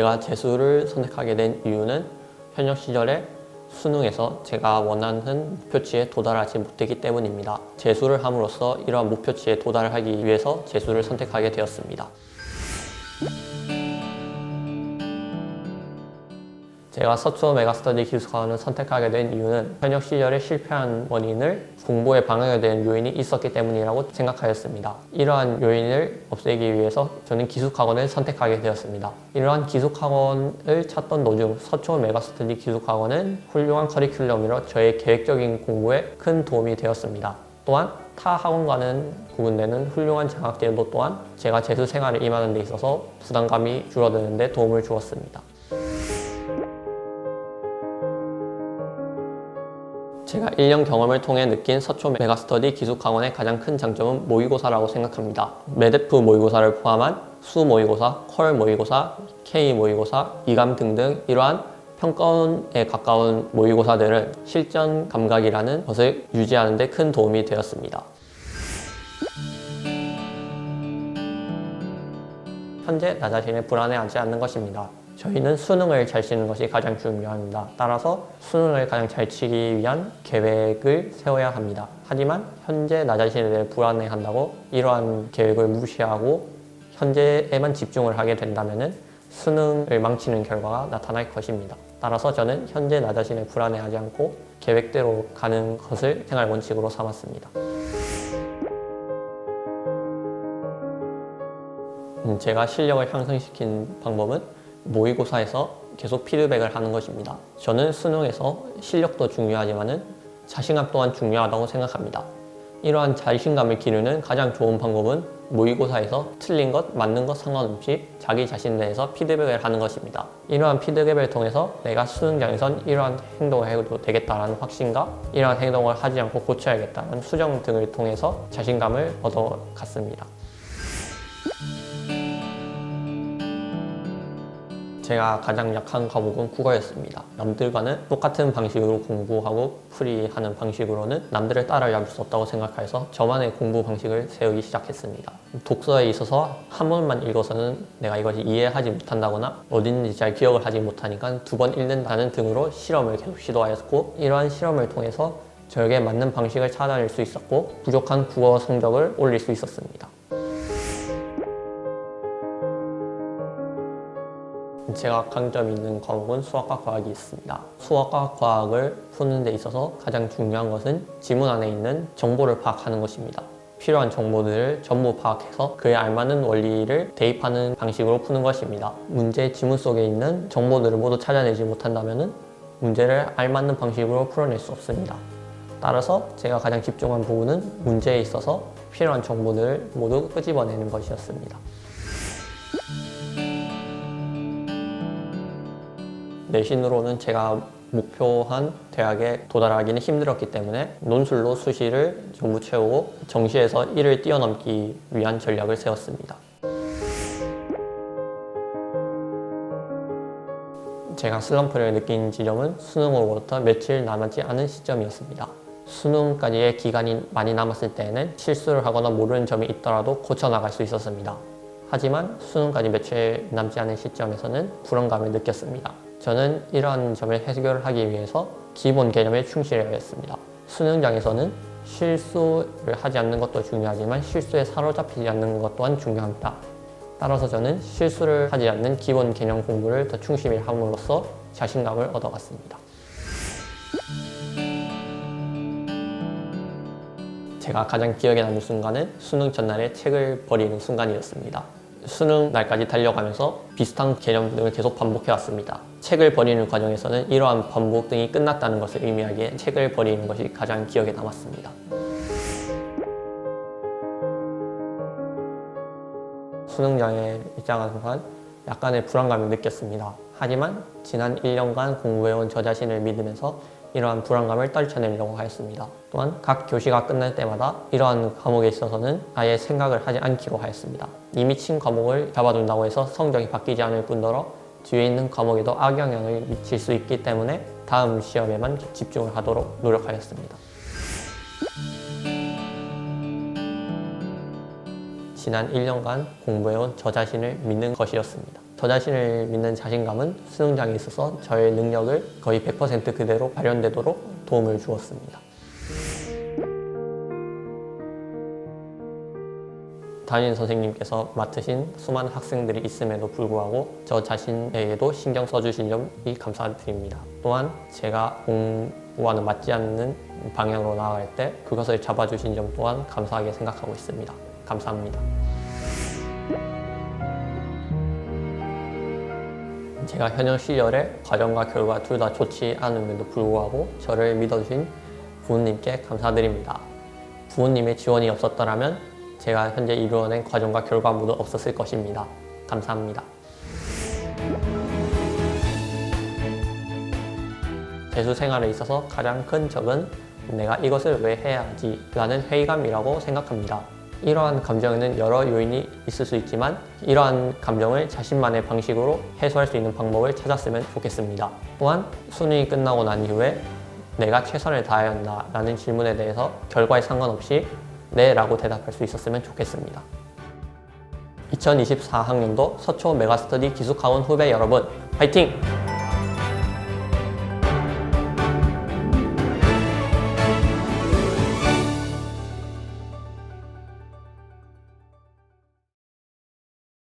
제가 재수를 선택하게 된 이유는 현역 시절에 수능에서 제가 원하는 목표치에 도달하지 못했기 때문입니다. 재수를 함으로써 이러한 목표치에 도달하기 위해서 재수를 선택하게 되었습니다. 제가 서초 메가스터디 기숙학원을 선택하게 된 이유는 현역 시절에 실패한 원인을 공부에 방해가 되는 요인이 있었기 때문이라고 생각하였습니다. 이러한 요인을 없애기 위해서 저는 기숙학원을 선택하게 되었습니다. 이러한 기숙학원을 찾던 도중 서초 메가스터디 기숙학원은 훌륭한 커리큘럼으로 저의 계획적인 공부에 큰 도움이 되었습니다. 또한 타 학원과는 구분되는 훌륭한 장학제도 또한 제가 재수 생활에 임하는 데 있어서 부담감이 줄어드는 데 도움을 주었습니다. 제가 1년 경험을 통해 느낀 서초 메가스터디 기숙학원의 가장 큰 장점은 모의고사라고 생각합니다. 메데프 모의고사를 포함한 수 모의고사, 퀄 모의고사, K 모의고사, 이감 등등 이러한 평가원에 가까운 모의고사들은 실전 감각이라는 것을 유지하는 데 큰 도움이 되었습니다. 현재 나 자신에 불안해하지 않는 것입니다. 저희는 수능을 잘 치는 것이 가장 중요합니다. 따라서 수능을 가장 잘 치기 위한 계획을 세워야 합니다. 하지만 현재 나 자신에 대해 불안해한다고 이러한 계획을 무시하고 현재에만 집중을 하게 된다면 수능을 망치는 결과가 나타날 것입니다. 따라서 저는 현재 나 자신에 불안해하지 않고 계획대로 가는 것을 생활 원칙으로 삼았습니다. 제가 실력을 향상시킨 방법은 모의고사에서 계속 피드백을 하는 것입니다. 저는 수능에서 실력도 중요하지만 자신감 또한 중요하다고 생각합니다. 이러한 자신감을 기르는 가장 좋은 방법은 모의고사에서 틀린 것, 맞는 것 상관없이 자기 자신에 대해서 피드백을 하는 것입니다. 이러한 피드백을 통해서 내가 수능장에선 이러한 행동을 해도 되겠다라는 확신과 이러한 행동을 하지 않고 고쳐야겠다는 수정 등을 통해서 자신감을 얻어갔습니다. 제가 가장 약한 과목은 국어였습니다. 남들과는 똑같은 방식으로 공부하고 풀이하는 방식으로는 남들을 따라잡을 수 없다고 생각해서 저만의 공부 방식을 세우기 시작했습니다. 독서에 있어서 한 번만 읽어서는 내가 이것을 이해하지 못한다거나 어딘지 잘 기억을 하지 못하니까 2번 읽는다는 등으로 실험을 계속 시도하였고 이러한 실험을 통해서 저에게 맞는 방식을 찾아낼 수 있었고 부족한 국어 성적을 올릴 수 있었습니다. 제가 강점이 있는 과목은 수학과 과학이 있습니다. 수학과 과학을 푸는 데 있어서 가장 중요한 것은 지문 안에 있는 정보를 파악하는 것입니다. 필요한 정보들을 전부 파악해서 그에 알맞는 원리를 대입하는 방식으로 푸는 것입니다. 문제의 지문 속에 있는 정보들을 모두 찾아내지 못한다면 문제를 알맞는 방식으로 풀어낼 수 없습니다. 따라서 제가 가장 집중한 부분은 문제에 있어서 필요한 정보들을 모두 끄집어내는 것이었습니다. 내신으로는 제가 목표한 대학에 도달하기는 힘들었기 때문에 논술로 수시를 전부 채우고 정시에서 1을 뛰어넘기 위한 전략을 세웠습니다. 제가 슬럼프를 느낀 지점은 수능으로부터 며칠 남지 않은 시점이었습니다. 수능까지의 기간이 많이 남았을 때에는 실수를 하거나 모르는 점이 있더라도 고쳐나갈 수 있었습니다. 하지만 수능까지 며칠 남지 않은 시점에서는 불안감을 느꼈습니다. 저는 이러한 점을 해결하기 위해서 기본 개념에 충실해야 했습니다. 수능장에서는 실수를 하지 않는 것도 중요하지만 실수에 사로잡히지 않는 것 또한 중요합니다. 따라서 저는 실수를 하지 않는 기본 개념 공부를 더 충실히 함으로써 자신감을 얻어갔습니다. 제가 가장 기억에 남는 순간은 수능 전날에 책을 버리는 순간이었습니다. 수능 날까지 달려가면서 비슷한 개념 등을 계속 반복해왔습니다. 책을 버리는 과정에서는 이러한 반복 등이 끝났다는 것을 의미하기에 책을 버리는 것이 가장 기억에 남았습니다. 수능장에 입장한 순간 약간의 불안감을 느꼈습니다. 하지만 지난 1년간 공부해온 저 자신을 믿으면서 이러한 불안감을 떨쳐내려고 하였습니다. 또한 각 교시가 끝날 때마다 이러한 과목에 있어서는 아예 생각을 하지 않기로 하였습니다. 이미 친 과목을 잡아둔다고 해서 성적이 바뀌지 않을 뿐더러 뒤에 있는 과목에도 악영향을 미칠 수 있기 때문에 다음 시험에만 집중을 하도록 노력하였습니다. 지난 1년간 공부해온 저 자신을 믿는 것이었습니다. 저 자신을 믿는 자신감은 수능장에 있어서 저의 능력을 거의 100% 그대로 발현되도록 도움을 주었습니다. 담임 선생님께서 맡으신 수많은 학생들이 있음에도 불구하고 저 자신에게도 신경 써주신 점이 감사드립니다. 또한 제가 공부와는 맞지 않는 방향으로 나아갈 때 그것을 잡아주신 점 또한 감사하게 생각하고 있습니다. 감사합니다. 제가 현역 시절에 과정과 결과 둘 다 좋지 않음에도 불구하고 저를 믿어주신 부모님께 감사드립니다. 부모님의 지원이 없었더라면 제가 현재 이루어낸 과정과 결과물도 없었을 것입니다. 감사합니다. 재수 생활에 있어서 가장 큰 적은 내가 이것을 왜 해야 하지? 라는 회의감이라고 생각합니다. 이러한 감정에는 여러 요인이 있을 수 있지만 이러한 감정을 자신만의 방식으로 해소할 수 있는 방법을 찾았으면 좋겠습니다. 또한 수능이 끝나고 난 이후에 내가 최선을 다해야 한다 라는 질문에 대해서 결과에 상관없이 네 라고 대답할 수 있었으면 좋겠습니다. 2024학년도 서초 메가스터디 기숙학원 후배 여러분, 화이팅!